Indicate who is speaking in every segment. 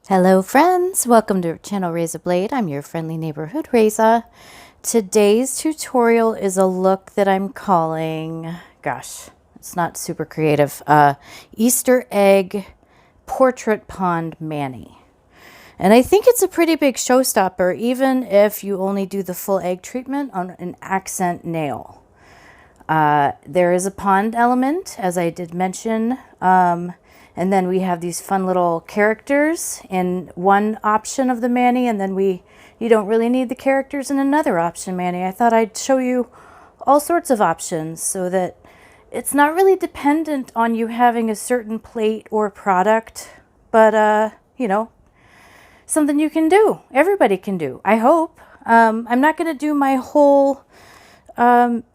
Speaker 1: Hello friends, welcome to channel Reza Blade. I'm your friendly neighborhood Reza. Today's tutorial is a look that I'm calling, gosh, it's not super creative, Easter egg portrait pond mani. And I think it's a pretty big showstopper even if you only do the full egg treatment on an accent nail. There is a pond element, as I did mention, and then we have these fun little characters in one option of the mani, and then you don't really need the characters in another option mani. I thought I'd show you all sorts of options so that it's not really dependent on you having a certain plate or product, but you know, something you can do. Everybody can do, I hope. I'm not going to do my whole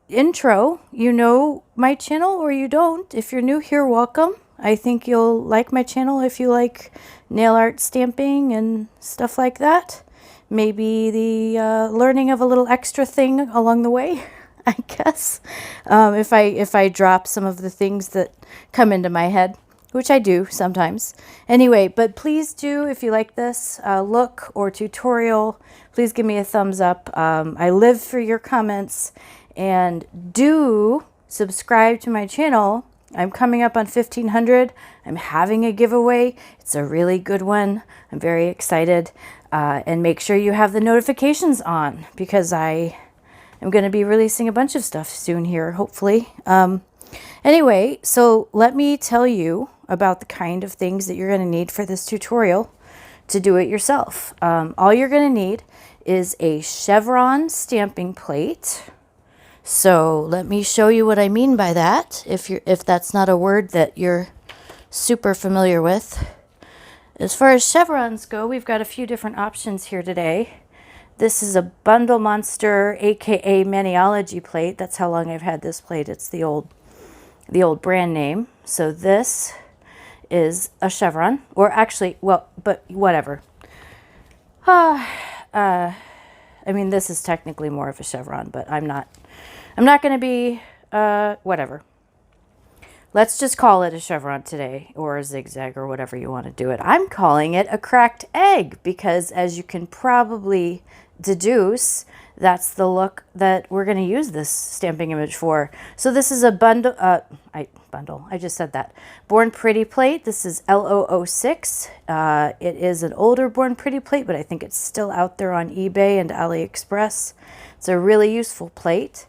Speaker 1: intro. You know my channel or you don't. If you're new here, welcome. I think you'll like my channel if you like nail art stamping and stuff like that. Maybe the learning of a little extra thing along the way, I guess. If I drop some of the things that come into my head, which I do sometimes. Anyway, but please do, if you like this look or tutorial, please give me a thumbs up. I live for your comments, and do subscribe to my channel. I'm coming up on 1,500. I'm having a giveaway. It's a really good one. I'm very excited. And make sure you have the notifications on because I am going to be releasing a bunch of stuff soon here, hopefully. Anyway, so let me tell you about the kind of things that you're going to need for this tutorial to do it yourself. All you're going to need is a chevron stamping plate. So let me show you what I mean by that, if that's not a word that you're super familiar with. As far as chevrons go, we've got a few different options here today. This is a Bundle Monster, aka Maniology plate. That's how long I've had this plate. It's the old brand name. So this is a chevron, or actually, well, but whatever. I mean, this is technically more of a chevron, but I'm not going to be, whatever. Let's just call it a chevron today, or a zigzag, or whatever you want to do it. I'm calling it a cracked egg because, as you can probably deduce, that's the look that we're going to use this stamping image for. So this is a bundle, I just said that. Born Pretty plate. This is L006. It is an older Born Pretty plate, but I think it's still out there on eBay and AliExpress. It's a really useful plate.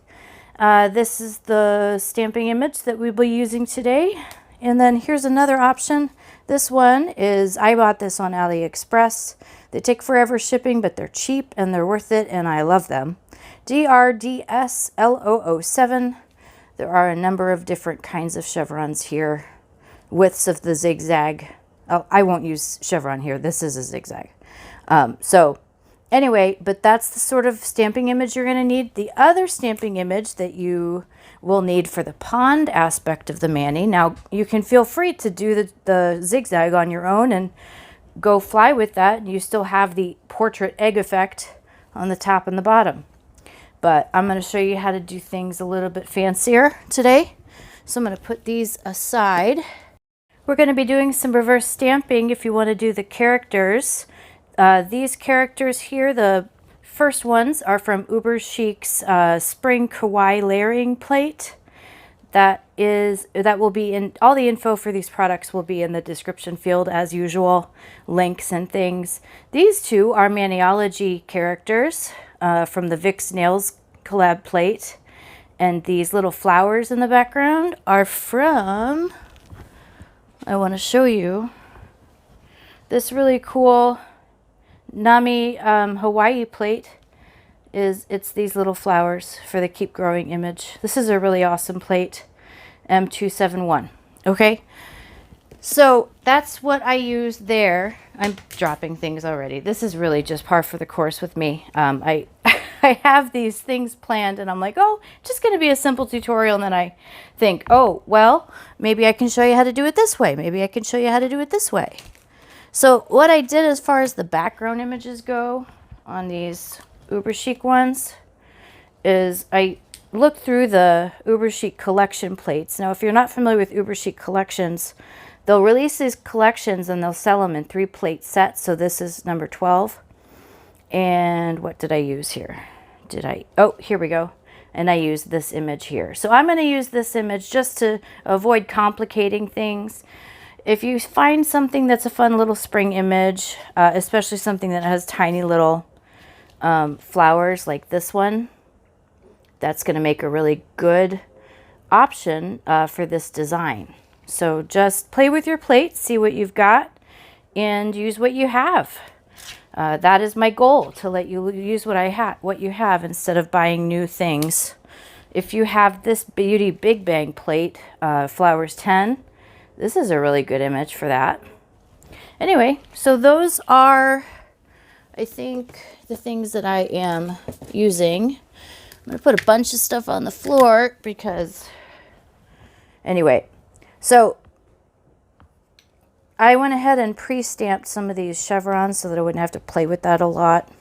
Speaker 1: This is the stamping image that we'll be using today. And then here's another option. This one is, I bought this on AliExpress. They take forever shipping, but they're cheap and they're worth it, and I love them. DRDS L007. There are a number of different kinds of chevrons here. Widths of the zigzag. Oh, I won't use chevron here. This is a zigzag. Anyway, but that's the sort of stamping image you're going to need. The other stamping image that you will need for the pond aspect of the mani. Now, you can feel free to do the zigzag on your own and go fly with that. You still have the portrait egg effect on the top and the bottom. But I'm going to show you how to do things a little bit fancier today. So I'm going to put these aside. We're going to be doing some reverse stamping if you want to do the characters. These characters here, the first ones are from Uberchic's Spring Kawaii layering plate. That will be in, all the info for these products will be in the description field as usual, links and things. These two are Maniology characters from the Vic's Nails collab plate. And these little flowers in the background are from, I want to show you, this really cool Nami Hawaii plate. It's these little flowers for the Keep Growing image. This is a really awesome plate, M271. Okay, so that's what I used there. I'm dropping things already. This is really just par for the course with me. I have these things planned and I'm like, oh, just going to be a simple tutorial, and then I think, oh, well, maybe I can show you how to do it this way. Maybe I can show you how to do it this way. So what I did as far as the background images go on these Uberchic ones is I looked through the Uberchic collection plates. Now, if you're not familiar with Uberchic collections, they'll release these collections and they'll sell them in 3 plate sets. So this is number 12. And what did I use here? Oh, here we go. And I used this image here. So I'm going to use this image just to avoid complicating things. If you find something that's a fun little spring image, especially something that has tiny little flowers like this one, that's going to make a really good option for this design. So just play with your plate, see what you've got, and use what you have. That is my goal, to let you use what you have instead of buying new things. If you have this Beauty Big Bang plate, Flowers 10, this is a really good image for that. Anyway, so those are, I think, the things that I am using. I'm going to put a bunch of stuff on the floor because, anyway, so I went ahead and pre-stamped some of these chevrons so that I wouldn't have to play with that a lot.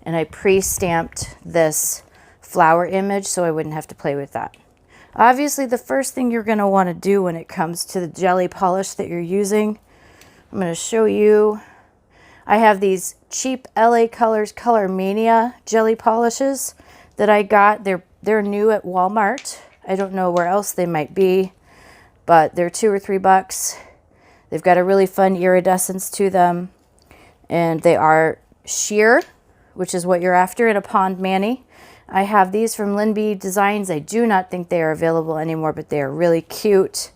Speaker 1: And I pre-stamped this flower image so I wouldn't have to play with that. Obviously, the first thing you're going to want to do when it comes to the jelly polish that you're using, I'm going to show you. I have these cheap LA Colors Color Mania jelly polishes that I got. They're new at Walmart. I don't know where else they might be, but they're $2 or $3. They've got a really fun iridescence to them, and they are sheer, which is what you're after in a pond mani. I have these from LynB Designs. I do not think they are available anymore, but they are really cute.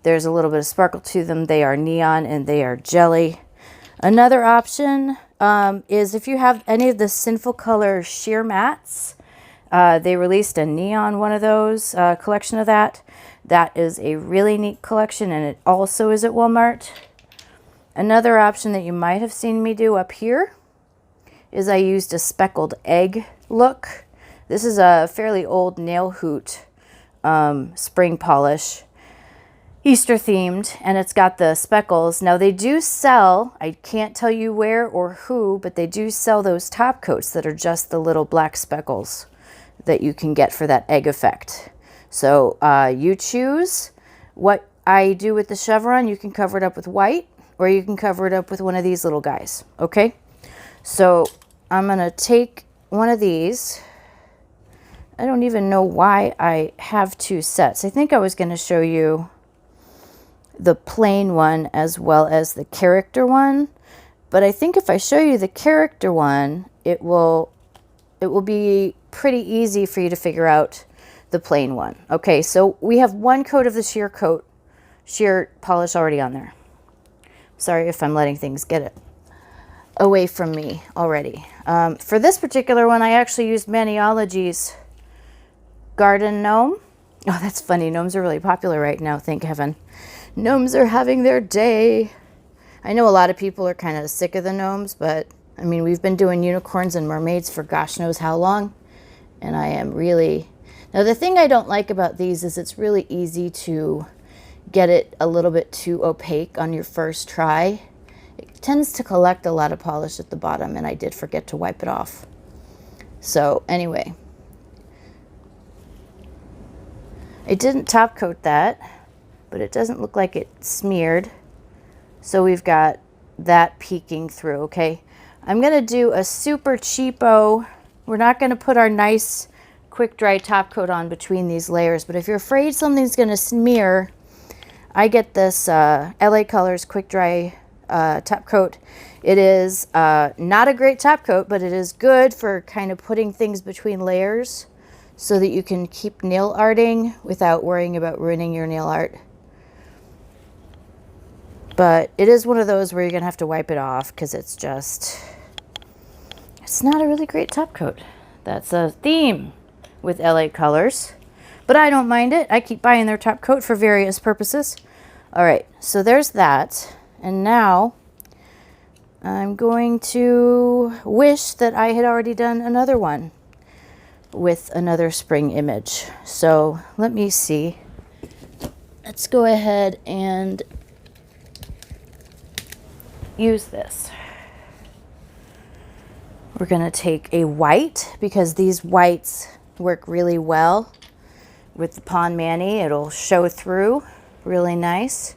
Speaker 1: There's a little bit of sparkle to them. They are neon and they are jelly. Another option is if you have any of the Sinful Color sheer mats. They released a neon one of those, collection of that. That is a really neat collection, and it also is at Walmart. Another option that you might have seen me do up here is I used a speckled egg look. This is a fairly old nail hoot spring polish, Easter themed, and it's got the speckles. Now they do sell, I can't tell you where or who, but they do sell those top coats that are just the little black speckles that you can get for that egg effect. So you choose what I do with the chevron. You can cover it up with white, or you can cover it up with one of these little guys. Okay, so I'm gonna take one of these. I don't even know why I have 2 sets. I think I was going to show you the plain one as well as the character one, but I think if I show you the character one, it will be pretty easy for you to figure out the plain one. Okay, so we have 1 coat of the sheer polish already on there. Sorry if I'm letting things get it away from me already. For this particular one, I actually used Maniology's Garden Gnome. Oh, that's funny. Gnomes are really popular right now, thank heaven. Gnomes are having their day. I know a lot of people are kind of sick of the gnomes, but I mean, we've been doing unicorns and mermaids for gosh knows how long, and I am really... Now, the thing I don't like about these is it's really easy to get it a little bit too opaque on your first try. It tends to collect a lot of polish at the bottom, and I did forget to wipe it off. So anyway, I didn't top coat that, but it doesn't look like it smeared. So we've got that peeking through, okay? I'm gonna do a super cheapo, we're not gonna put our nice quick dry top coat on between these layers, but if you're afraid something's gonna smear, I get this LA Colors quick dry top coat. It is not a great top coat, but it is good for kind of putting things between layers so that you can keep nail arting without worrying about ruining your nail art. But it is one of those where you're gonna have to wipe it off because it's not a really great top coat. That's a theme with LA Colors, but I don't mind it. I keep buying their top coat for various purposes. All right, so there's that. And now I'm going to wish that I had already done another one with another spring image. So let me see. Let's go ahead and use this. We're going to take a white because these whites work really well with the Pond Mani. It'll show through really nice.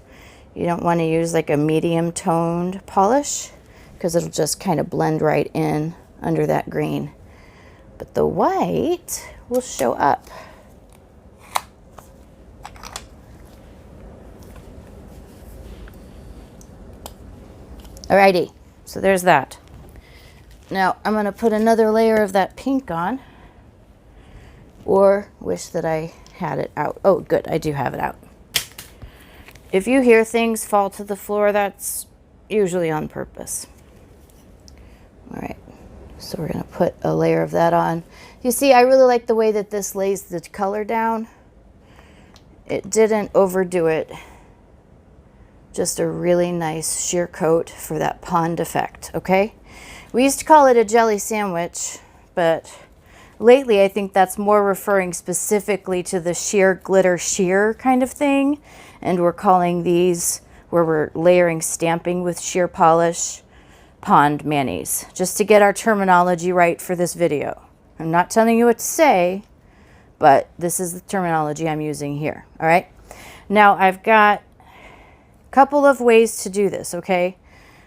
Speaker 1: You don't want to use like a medium toned polish because it'll just kind of blend right in under that green. But the white will show up. Alrighty, so there's that. Now I'm going to put another layer of that pink on, or wish that I had it out. Oh, good, I do have it out. If you hear things fall to the floor, that's usually on purpose. All right, so we're going to put a layer of that on. You see, I really like the way that this lays the color down. It didn't overdo it. Just a really nice sheer coat for that pond effect, okay? We used to call it a jelly sandwich, but lately I think that's more referring specifically to the sheer glitter sheer kind of thing. And we're calling these, where we're layering stamping with sheer polish, pond manis, just to get our terminology right for this video. I'm not telling you what to say, but this is the terminology I'm using here, all right? Now I've got couple of ways to do this, okay?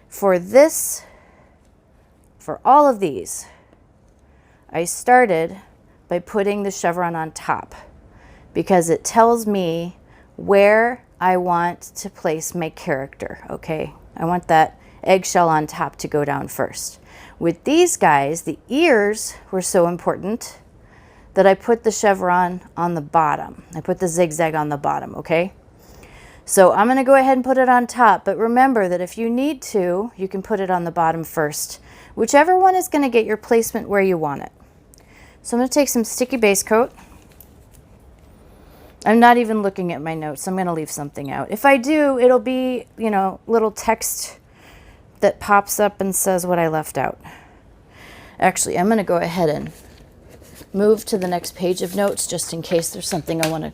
Speaker 1: For this, for all of these, I started by putting the chevron on top because it tells me where I want to place my character, okay? I want that eggshell on top to go down first. With these guys, the ears were so important that I put the chevron on the bottom. I put the zigzag on the bottom, okay? So I'm going to go ahead and put it on top, but remember that if you need to, you can put it on the bottom first. Whichever one is going to get your placement where you want it. So I'm going to take some sticky base coat. I'm not even looking at my notes. I'm going to leave something out. If I do, it'll be, you know, little text that pops up and says what I left out. Actually, I'm going to go ahead and move to the next page of notes just in case there's something I want to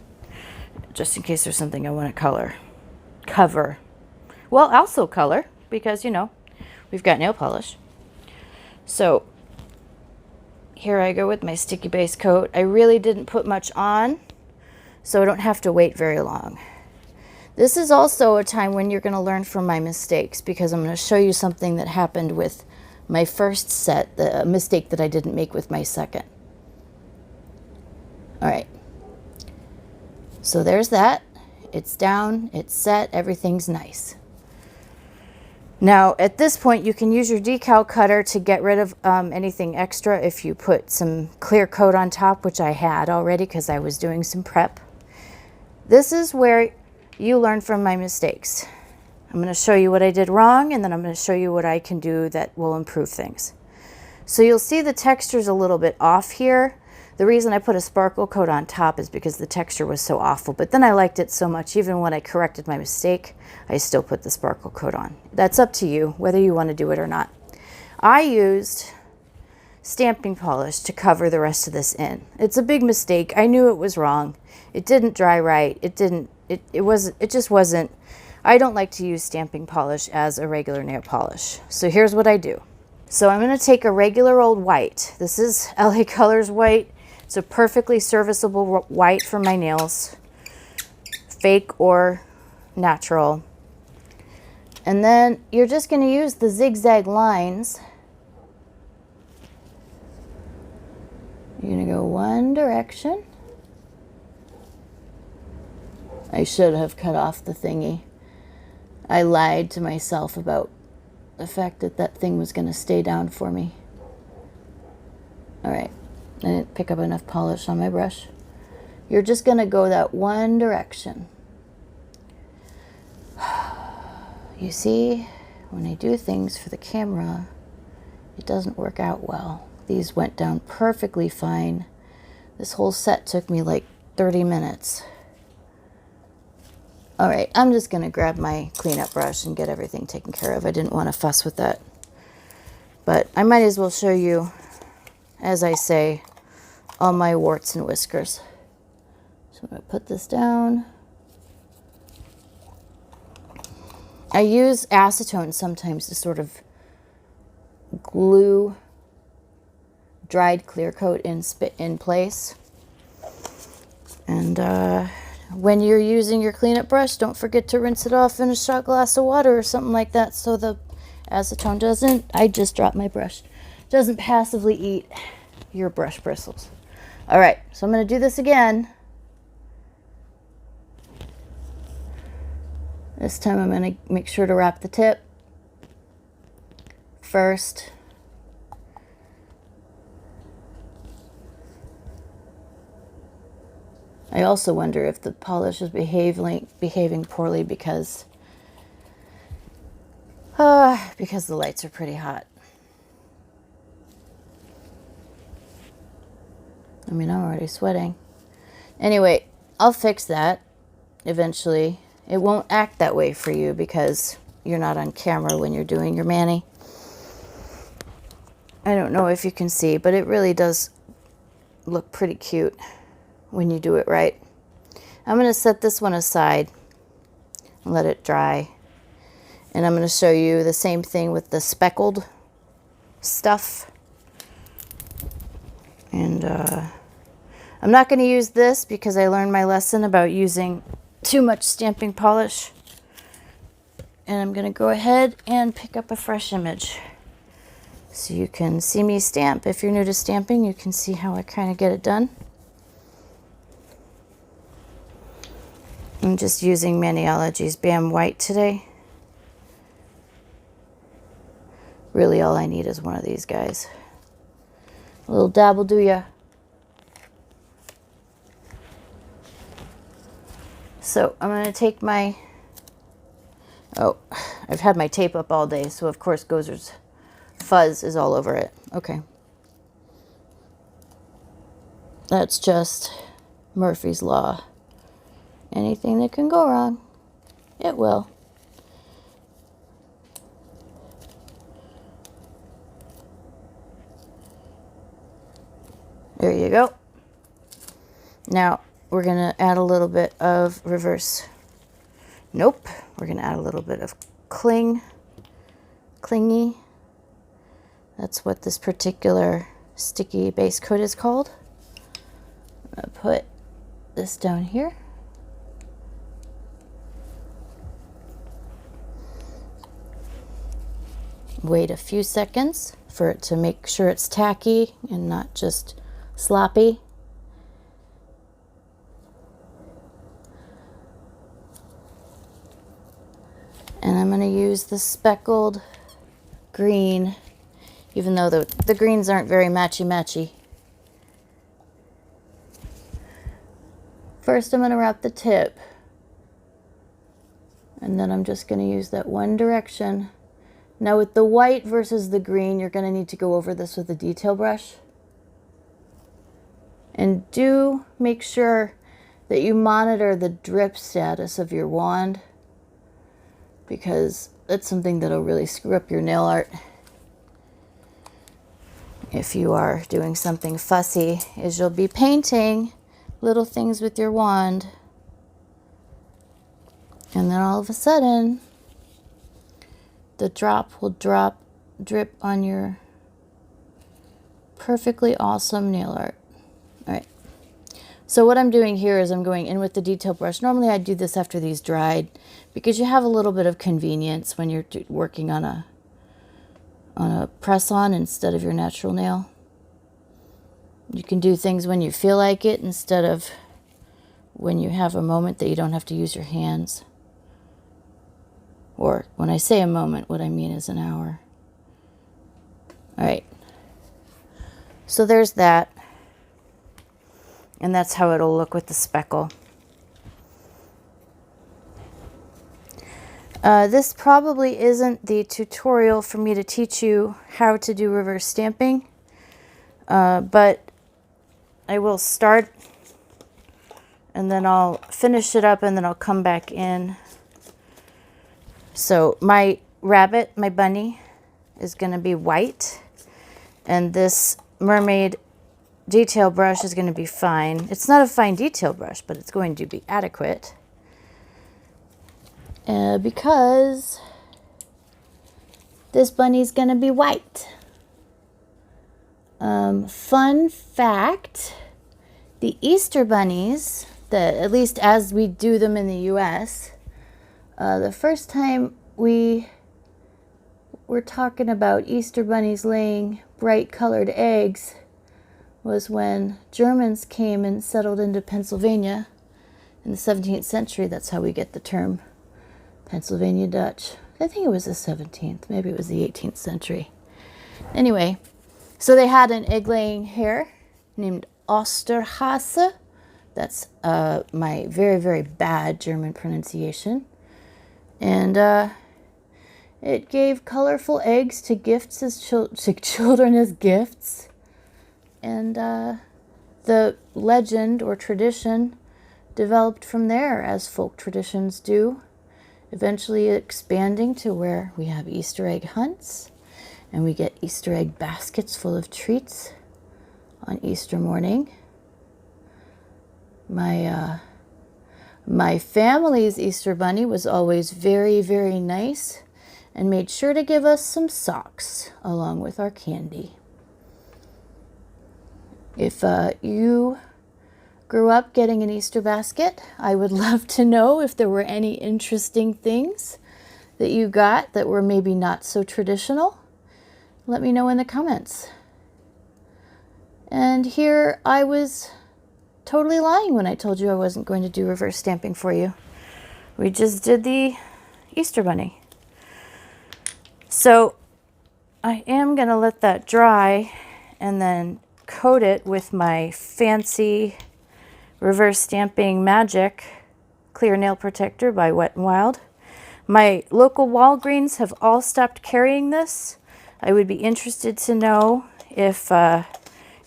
Speaker 1: cover. Well, also color, because, you know, we've got nail polish. So here I go with my sticky base coat. I really didn't put much on, so I don't have to wait very long. This is also a time when you're going to learn from my mistakes, because I'm going to show you something that happened with my first set, the mistake that I didn't make with my second. All right. So there's that. It's down, it's set, everything's nice. Now at this point you can use your decal cutter to get rid of anything extra if you put some clear coat on top, which I had already because I was doing some prep. This is where you learn from my mistakes. I'm going to show you what I did wrong, and then I'm going to show you what I can do that will improve things. So you'll see the texture's a little bit off here. The reason I put a sparkle coat on top is because the texture was so awful, but then I liked it so much, even when I corrected my mistake, I still put the sparkle coat on. That's up to you, whether you want to do it or not. I used stamping polish to cover the rest of this in. It's a big mistake. I knew it was wrong. It didn't dry right. It just wasn't. I don't like to use stamping polish as a regular nail polish. So here's what I do. So I'm going to take a regular old white. This is LA Colors white. It's a perfectly serviceable white for my nails, fake or natural. And then you're just going to use the zigzag lines. You're going to go one direction. I should have cut off the thingy. I lied to myself about the fact that that thing was going to stay down for me. All right. I didn't pick up enough polish on my brush. You're just going to go that one direction. You see, when I do things for the camera, it doesn't work out well. These went down perfectly fine. This whole set took me like 30 minutes. All right, I'm just going to grab my cleanup brush and get everything taken care of. I didn't want to fuss with that. But I might as well show you, as I say, all my warts and whiskers. So I'm going to put this down. I use acetone sometimes to sort of glue dried clear coat in place. And when you're using your cleanup brush, don't forget to rinse it off in a shot glass of water or something like that, so the acetone doesn't, I just dropped my brush, doesn't passively eat your brush bristles. All right, so I'm going to do this again. This time I'm going to make sure to wrap the tip first. I also wonder if the polish is behaving poorly because the lights are pretty hot. I mean, I'm already sweating. Anyway, I'll fix that eventually. It won't act that way for you because you're not on camera when you're doing your mani. I don't know if you can see, but it really does look pretty cute when you do it right. I'm going to set this one aside and let it dry. And I'm going to show you the same thing with the speckled stuff. And I'm not going to use this because I learned my lesson about using too much stamping polish. And I'm going to go ahead and pick up a fresh image so you can see me stamp. If you're new to stamping, you can see how I kind of get it done. I'm just using Maniology's BM White today. Really all I need is one of these guys. A little dab will do ya. So I'm going to take my, I've had my tape up all day, so of course Gozer's fuzz is all over it. Okay. That's just Murphy's Law. Anything that can go wrong, it will. There you go. Now we're going to add a little bit of reverse. Nope. We're going to add a little bit of clingy. That's what this particular sticky base coat is called. I'm going to put this down here. Wait a few seconds for it to make sure it's tacky and not just sloppy. And I'm going to use the speckled green, even though the greens aren't very matchy-matchy. First I'm going to wrap the tip, and then I'm just going to use that one direction. Now with the white versus the green, you're going to need to go over this with a detail brush. And do make sure that you monitor the drip status of your wand, because that's something that'll really screw up your nail art if you are doing something fussy, is you'll be painting little things with your wand, and then all of a sudden the drop will drip on your perfectly awesome nail art. All right, so what I'm doing here is I'm going in with the detail brush. Normally I do this after these dried because you have a little bit of convenience when you're working on a press-on instead of your natural nail. You can do things when you feel like it instead of when you have a moment that you don't have to use your hands. Or when I say a moment, what I mean is an hour. All right, so there's that. And that's how it'll look with the speckle. This probably isn't the tutorial for me to teach you how to do reverse stamping, but I will start and then I'll finish it up and then I'll come back in. So my rabbit, my bunny, is going to be white, and this mermaid detail brush is going to be fine. It's not a fine detail brush, but it's going to be adequate. Because this bunny's going to be white. Fun fact, the Easter bunnies that, at least as we do them in the US, the first time we were talking about Easter bunnies laying bright colored eggs was when Germans came and settled into Pennsylvania in the 17th century. That's how we get the term Pennsylvania Dutch. I think it was the 17th, maybe it was the 18th century. Anyway, so they had an egg-laying hare named Osterhase. That's my very, very bad German pronunciation. And it gave colorful eggs to gifts as to children as gifts. And the legend or tradition developed from there, as folk traditions do, eventually expanding to where we have Easter egg hunts and we get Easter egg baskets full of treats on Easter morning. My family's Easter bunny was always very, very nice and made sure to give us some socks along with our candy. If you grew up getting an Easter basket, I would love to know if there were any interesting things that you got that were maybe not so traditional. Let me know in the comments. And here I was totally lying when I told you I wasn't going to do reverse stamping for you. We just did the Easter bunny. So I am going to let that dry and then coat it with my fancy reverse stamping magic clear nail protector by Wet n Wild. My local Walgreens have all stopped carrying this. I would be interested to know if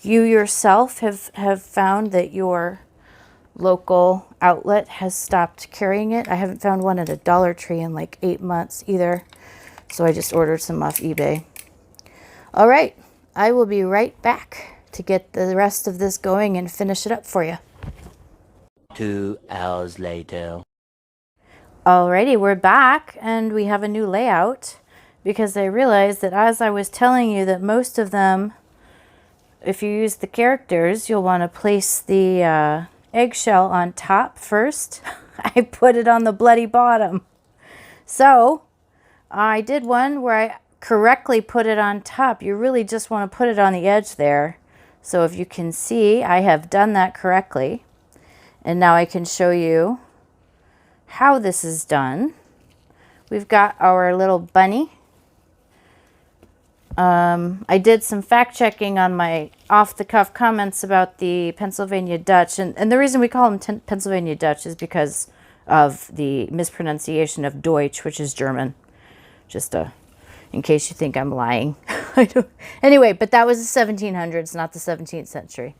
Speaker 1: you yourself have found that your local outlet has stopped carrying it. I haven't found one at a Dollar Tree in like 8 months either, so I just ordered some off eBay. All right, I will be right back to get the rest of this going and finish it up for you.
Speaker 2: 2 hours later.
Speaker 1: Alrighty, we're back and we have a new layout because I realized that as I was telling you that most of them, if you use the characters, you'll want to place the eggshell on top first. I put it on the bloody bottom. So I did one where I correctly put it on top. You really just want to put it on the edge there. So if you can see, I have done that correctly. And now I can show you how this is done. We've got our little bunny. I did some fact checking on my off-the-cuff comments about the Pennsylvania Dutch. And the reason we call them Pennsylvania Dutch is because of the mispronunciation of Deutsch, which is German. Just in case you think I'm lying. Anyway, but that was the 1700s, not the 17th century.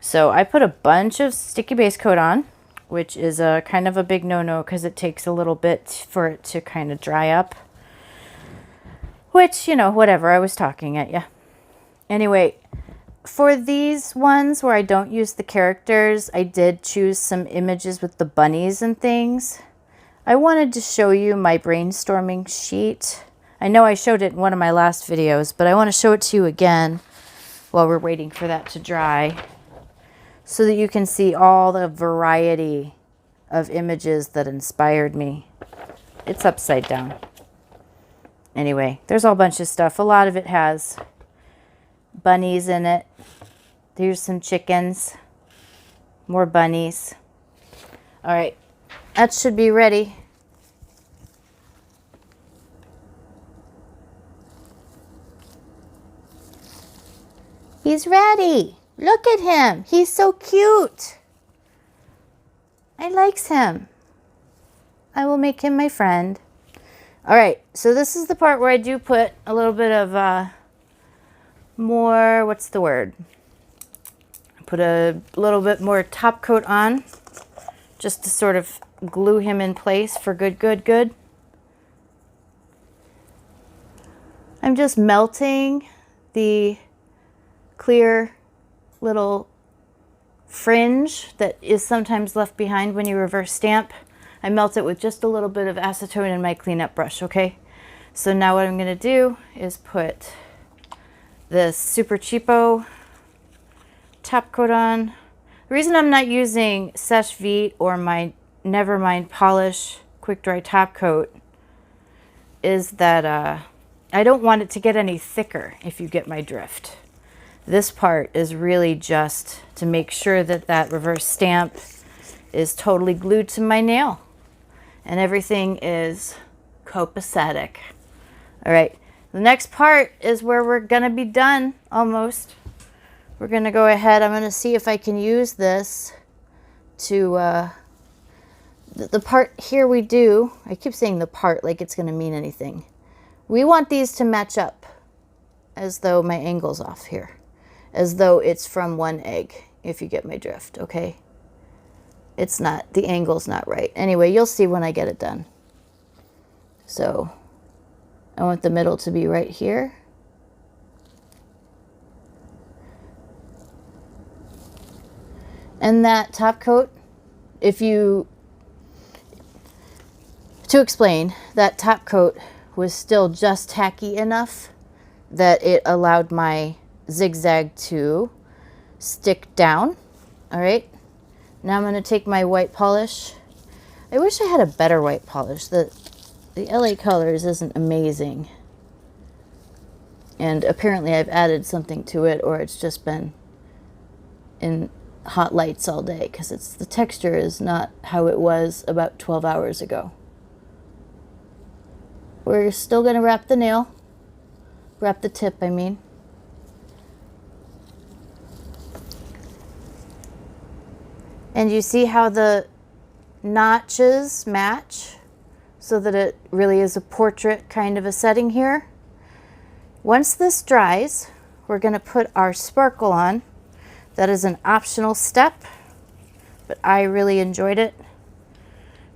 Speaker 1: So I put a bunch of sticky base coat on, which is a kind of a big no-no because it takes a little bit for it to kind of dry up. Which, you know, whatever, I was talking at you. Anyway, for these ones where I don't use the characters, I did choose some images with the bunnies and things. I wanted to show you my brainstorming sheet. I know I showed it in one of my last videos, but I want to show it to you again while we're waiting for that to dry, so that you can see all the variety of images that inspired me. It's upside down. Anyway, there's a whole bunch of stuff. A lot of it has bunnies in it. Here's some chickens. More bunnies. All right, that should be ready. He's ready. Look at him. He's so cute. I likes him. I will make him my friend. All right, so this is the part where I do put a little bit of more, what's the word? Put a little bit more top coat on just to sort of glue him in place for good. I'm just melting the clear little fringe that is sometimes left behind when you reverse stamp. I melt it with just a little bit of acetone in my cleanup brush, okay? So now what I'm gonna do is put this super cheapo top coat on. The reason I'm not using Seche Vite or my NeVerMind Polish Quick Dry Top Coat is that I don't want it to get any thicker, if you get my drift. This part is really just to make sure that that reverse stamp is totally glued to my nail and everything is copacetic. All right, the next part is where we're gonna be done almost. We're gonna go ahead, I'm gonna see if I can use this to, the part here we do, I keep saying the part like it's gonna mean anything. We want these to match up as though my angle's off here, as though it's from one egg, if you get my drift, okay? It's not, the angle's not right. Anyway, you'll see when I get it done. So I want the middle to be right here. And that top coat, to explain, that top coat was still just tacky enough that it allowed my zigzag to stick down. All right, now I'm going to take my white polish. I wish I had a better white polish. The LA Colors isn't amazing, and apparently I've added something to it, or it's just been in hot lights all day, because the texture is not how it was about 12 hours ago. We're still going to wrap the nail, wrap the tip, I mean. And you see how the notches match so that it really is a portrait kind of a setting here. Once this dries, we're going to put our sparkle on. That is an optional step, but I really enjoyed it.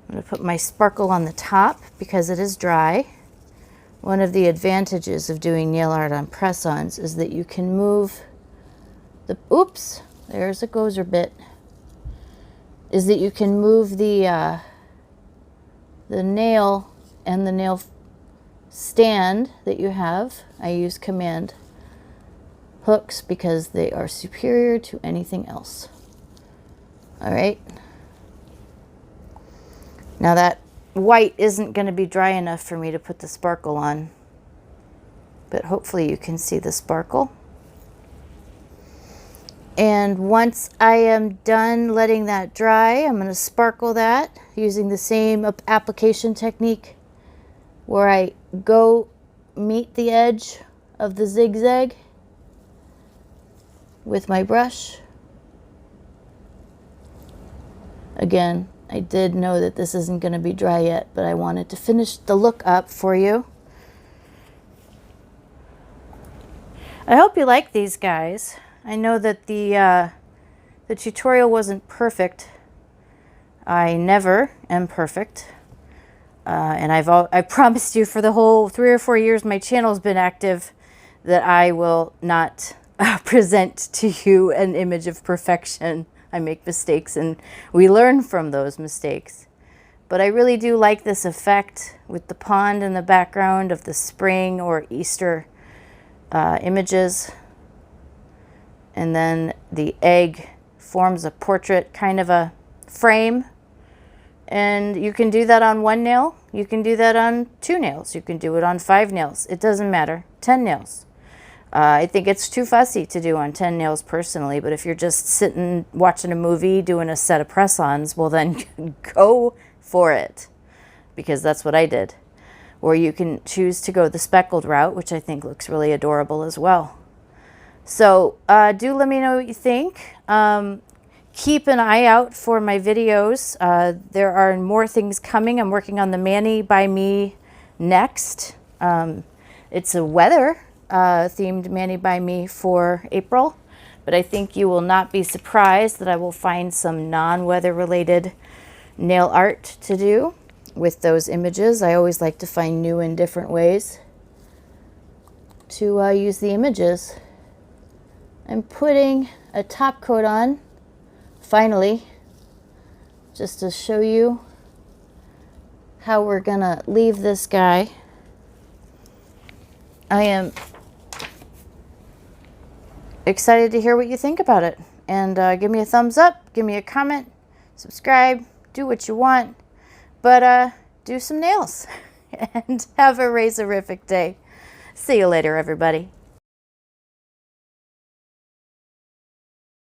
Speaker 1: I'm going to put my sparkle on the top because it is dry. One of the advantages of doing nail art on press-ons is that you can move the, oops, there's a gozer bit, is that you can move the nail and the nail stand that you have. I use command hooks because they are superior to anything else. All right. Now that white isn't going to be dry enough for me to put the sparkle on, but hopefully you can see the sparkle. And once I am done letting that dry, I'm going to sparkle that using the same application technique where I go meet the edge of the zigzag with my brush. Again, I did know that this isn't going to be dry yet, but I wanted to finish the look up for you. I hope you like these guys. I know that the tutorial wasn't perfect. I never am perfect. And I promised you for the whole 3 or 4 years my channel's been active that I will not present to you an image of perfection. I make mistakes and we learn from those mistakes. But I really do like this effect with the pond in the background of the spring or Easter images. And then the egg forms a portrait, kind of a frame. And you can do that on 1 nail. You can do that on 2 nails. You can do it on 5 nails. It doesn't matter. 10 nails. I think it's too fussy to do on 10 nails personally, but if you're just sitting watching a movie doing a set of press-ons, well then go for it, because that's what I did. Or you can choose to go the speckled route, which I think looks really adorable as well. So do let me know what you think. Keep an eye out for my videos. There are more things coming. I'm working on the Mani by Me next. It's a weather themed Mani by Me for April, but I think you will not be surprised that I will find some non-weather related nail art to do with those images. I always like to find new and different ways to use the images. I'm putting a top coat on finally, just to show you how we're gonna leave this guy. I am excited to hear what you think about it. And give me a thumbs up, give me a comment, subscribe, do what you want. But do some nails. And have a razorific day. See you later, everybody.